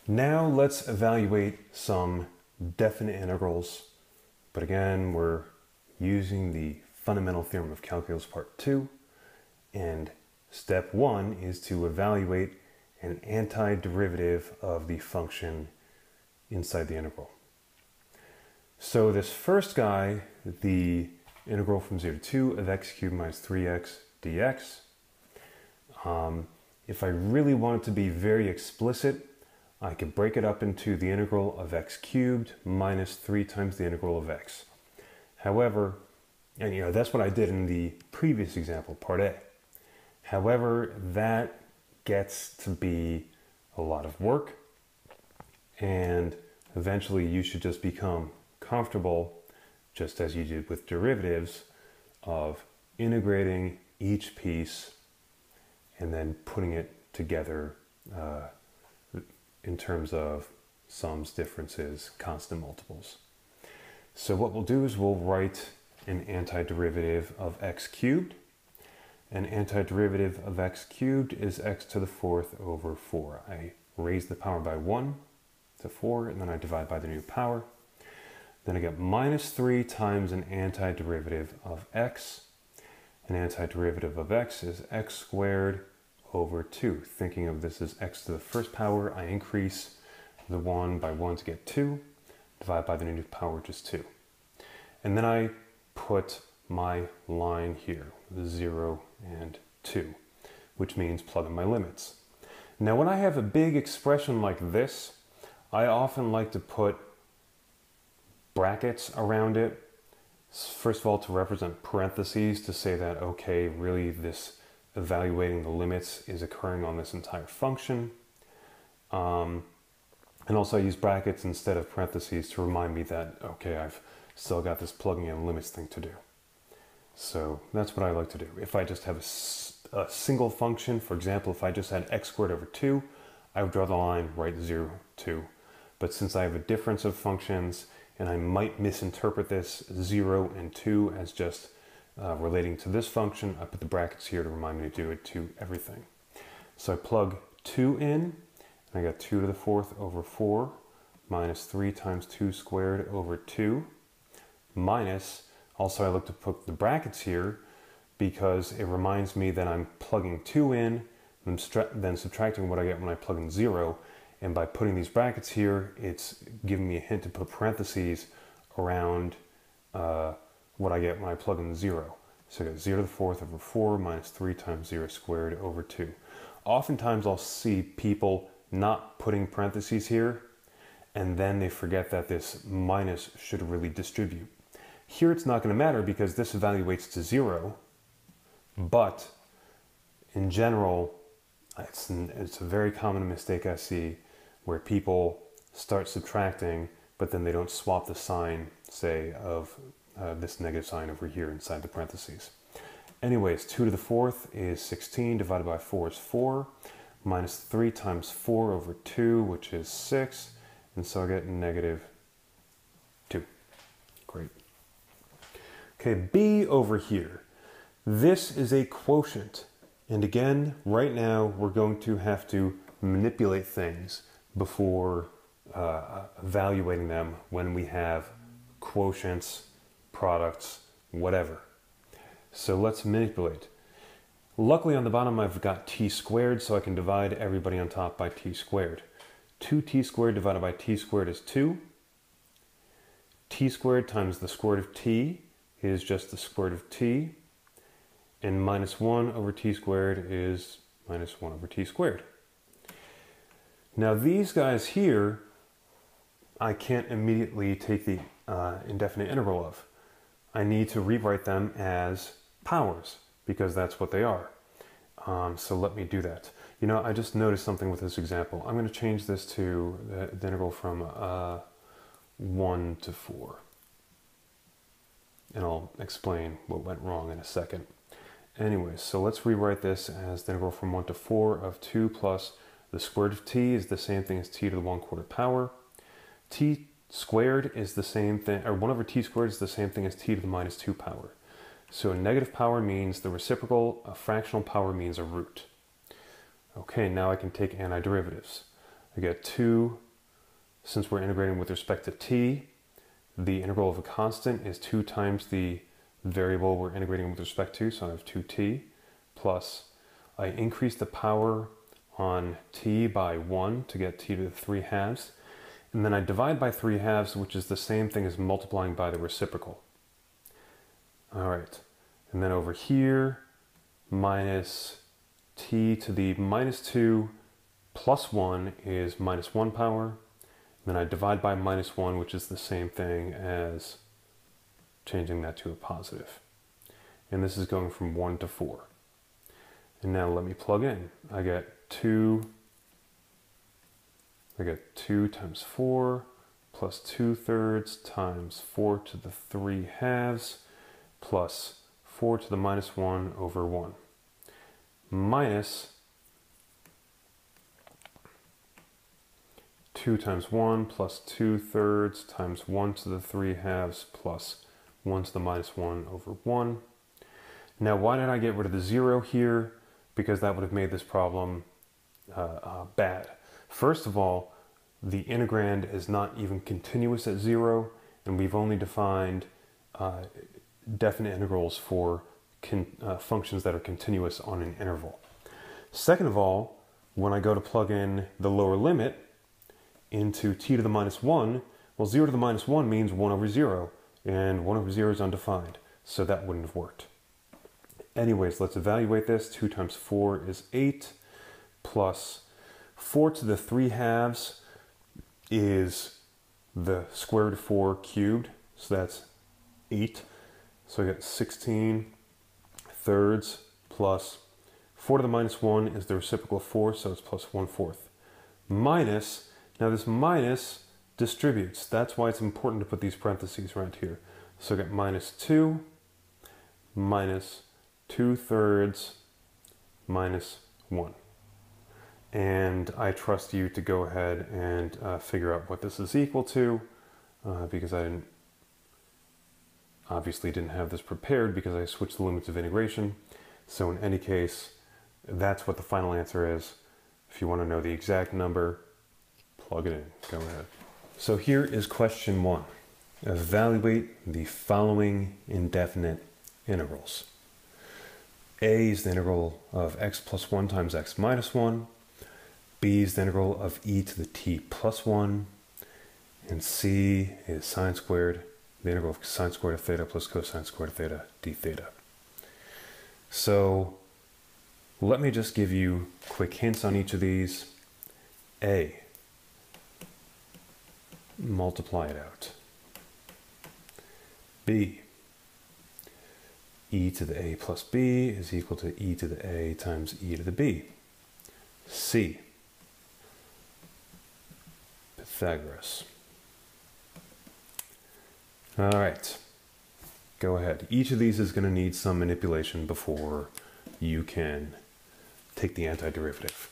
Now let's evaluate some definite integrals, but again, we're using the fundamental theorem of calculus part 2, and step 1 is to evaluate an antiderivative of the function inside the integral. So this first guy, the integral from 0 to 2 of x cubed minus 3x dx, if I really wanted to be very explicit, I could break it up into the integral of x cubed minus 3 times the integral of x. However, and that's what I did in the previous example, part A. However, that gets to be a lot of work, and eventually you should just become comfortable, just as you did with derivatives, of integrating each piece and then putting it together in terms of sums, differences, constant multiples. So what we'll do is we'll write an antiderivative of x cubed. An antiderivative of x cubed is x to the 4th over 4. I raise the power by 1 to 4, and then I divide by the new power. Then I get minus 3 times an antiderivative of x. An antiderivative of x is x squared over 2. Thinking of this as x to the first power, I increase the 1 by 1 to get 2, divide by the new power, which is 2. And then I put my line here, 0 and 2, which means plug in my limits. Now when I have a big expression like this, I often like to put brackets around it. First of all, to represent parentheses, to say that, okay, really this evaluating the limits is occurring on this entire function. And also I use brackets instead of parentheses to remind me that, okay, I've still got this plugging in limits thing to do. So that's what I like to do. If I just have a single function, for example, if I just had x squared over 2, I would draw the line right 0, 2. But since I have a difference of functions, and I might misinterpret this 0 and 2 as just relating to this function, I put the brackets here to remind me to do it to everything. So I plug 2 in, and I got 2 to the 4th over 4, minus 3 times 2 squared over 2, minus, also I look to put the brackets here because it reminds me that I'm plugging 2 in, and then subtracting what I get when I plug in 0, and by putting these brackets here, it's giving me a hint to put parentheses around what I get when I plug in 0. So I get 0 to the 4th over 4 minus 3 times 0 squared over 2. Oftentimes I'll see people not putting parentheses here, and then they forget that this minus should really distribute. Here it's not going to matter because this evaluates to 0, but in general, it's a very common mistake I see where people start subtracting, but then they don't swap the sign, say, of this negative sign over here inside the parentheses. Anyways, 2 to the 4th is 16, divided by 4 is 4, minus 3 times 4 over 2, which is 6, and so I get negative 2. Great. Okay, b over here. This is a quotient. And again, right now, we're going to have to manipulate things before evaluating them when we have quotients, products, whatever. So let's manipulate. Luckily on the bottom I've got t squared, so I can divide everybody on top by t squared. 2t squared divided by t squared is 2. T squared times the square root of t is just the square root of t. And minus 1 over t squared is minus 1 over t squared. Now these guys here, I can't immediately take the indefinite integral of. I need to rewrite them as powers, because that's what they are. So let me do that. You know, I just noticed something with this example. I'm going to change this to the integral from 1 to 4. And I'll explain what went wrong in a second. Anyways, so let's rewrite this as the integral from 1 to 4 of 2 plus the square root of t is the same thing as t to the 1/4 power. T squared is the same thing, or 1 over t squared is the same thing as t to the minus 2 power. So a negative power means the reciprocal, a fractional power means a root. Okay, now I can take antiderivatives. I get 2, since we're integrating with respect to t, the integral of a constant is 2 times the variable we're integrating with respect to, so I have 2t, plus I increase the power on t by 1 to get t to the 3 halves, and then I divide by 3 halves, which is the same thing as multiplying by the reciprocal. All right, and then over here, minus t to the minus 2 plus 1 is minus 1 power. Then I divide by minus 1, which is the same thing as changing that to a positive. And this is going from 1 to 4. And now let me plug in. I get 2 times 4 plus 2/3 times 4 to the 3 halves plus 4 to the minus 1 over 1 minus 2 times 1 plus 2/3 times 1 to the 3 halves plus 1 to the minus 1 over 1. Now, why did I get rid of the 0 here? Because that would have made this problem bad. First of all, the integrand is not even continuous at 0, and we've only defined definite integrals for functions that are continuous on an interval. Second of all, when I go to plug in the lower limit into t to the minus 1, well, 0 to the minus 1 means 1 over 0, and 1 over 0 is undefined, so that wouldn't have worked. Anyways, let's evaluate this. 2 times 4 is 8, plus 4 to the 3 halves is the square root of 4 cubed, so that's 8. So I get 16/3 plus 4 to the minus 1 is the reciprocal of 4, so it's plus 1/4. Minus, now this minus distributes. That's why it's important to put these parentheses right here. So I get minus 2 minus 2/3 minus 1. And I trust you to go ahead and figure out what this is equal to, because I obviously didn't have this prepared because I switched the limits of integration. So in any case, that's what the final answer is. If you want to know the exact number, plug it in. Go ahead. So here is question 1. Evaluate the following indefinite integrals. A is the integral of x plus 1 times x minus 1. B is the integral of e to the t plus 1. And C is sine squared, the integral of sine squared of theta plus cosine squared of theta d theta. So let me just give you quick hints on each of these. A, multiply it out. B, e to the a plus b is equal to e to the a times e to the b. C, Pythagoras. All right, go ahead. Each of these is going to need some manipulation before you can take the antiderivative.